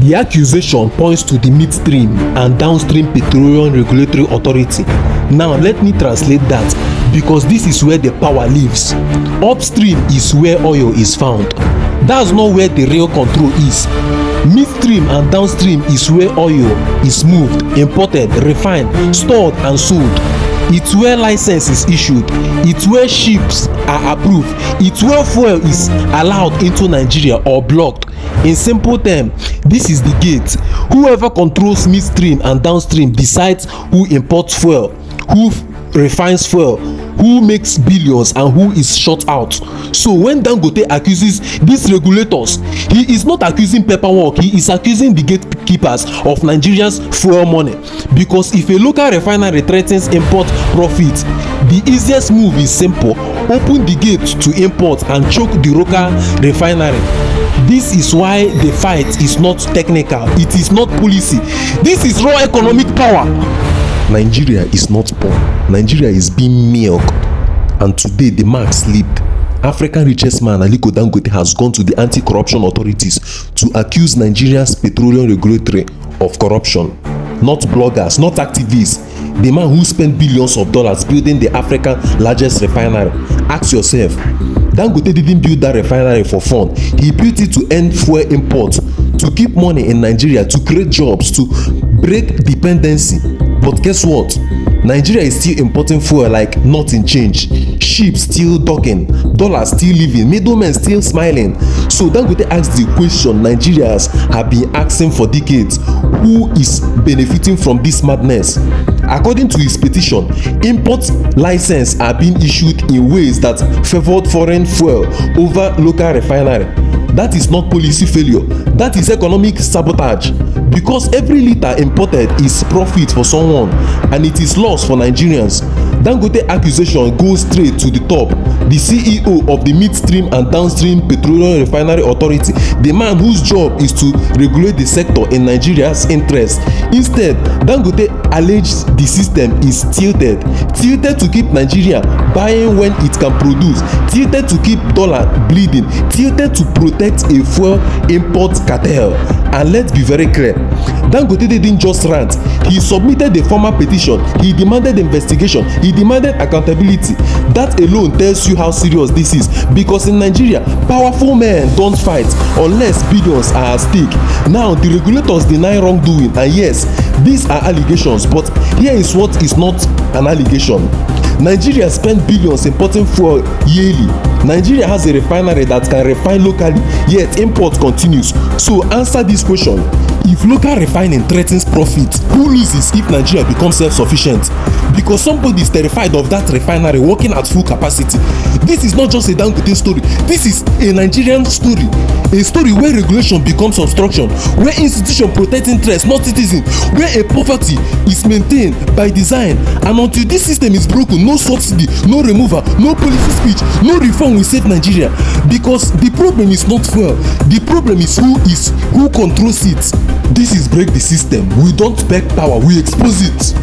The accusation points to the Midstream and Downstream Petroleum Regulatory Authority. Now let me translate that, because this is where the power lives. Upstream is where oil is found. That's not where the real control is. Midstream and downstream is where oil is moved, imported, refined, stored and sold. It's where license is issued. It's where ships are approved. It's where fuel is allowed into Nigeria or blocked. In simple terms, this is the gate. Whoever controls midstream and downstream decides who imports fuel, who refines fuel, who makes billions and who is shut out. So when Dangote accuses these regulators, he is not accusing paperwork, he is accusing the gatekeepers of Nigeria's fuel money. Because if a local refinery threatens import profit, the easiest move is simple: open the gate to import and choke the local refinery. This is why the fight is not technical, it is not policy, this is raw economic power. Nigeria is not poor. Nigeria is being milked, and today the mark slipped. African richest man Aliko Dangote has gone to the anti-corruption authorities to accuse Nigeria's petroleum regulatory of corruption. Not bloggers, not activists. The man who spent billions of dollars building the African largest refinery. Ask yourself, Dangote didn't build that refinery for fun. He built it to end fuel imports, to keep money in Nigeria, to create jobs, to break dependency. But guess what? Nigeria is still importing fuel like nothing changed. Ships still docking, dollars still living, middlemen still smiling. So Dangote asked the question Nigerians have been asking for decades: who is benefiting from this madness? According to his petition, import licenses are being issued in ways that favored foreign fuel over local refinery. That is not policy failure, that is economic sabotage. Because every liter imported is profit for someone and it is loss for Nigerians. Dangote accusation goes straight to the top. The CEO of the Midstream and Downstream Petroleum Refinery Authority, the man whose job is to regulate the sector in Nigeria's interest. Instead, Dangote alleged the system is tilted to keep Nigeria buying when it can produce, tilted to keep dollar bleeding, tilted to protect a fuel import cartel. And let's be very clear, Dangote didn't just rant. He submitted a formal petition. He demanded investigation. He demanded accountability. That alone tells you how serious this is. Because in Nigeria, powerful men don't fight unless billions are at stake. Now, the regulators deny wrongdoing. And yes, these are allegations. But here is what is not an allegation. Nigeria spends billions importing fuel yearly. Nigeria has a refinery that can refine locally, yet import continues. So answer this question: if local refining threatens profit, who loses if Nigeria becomes self-sufficient? Because somebody is terrified of that refinery working at full capacity. This is not just a Dangote story. This is a Nigerian story. A story where regulation becomes obstruction, where institutions protect interests, not citizens, where a poverty is maintained by design. And until this system is broken, no subsidy, no removal, no policy speech, no reform will save Nigeria. Because the problem is not fuel. The problem is who controls it. This is break the system. We don't beg power, we expose it.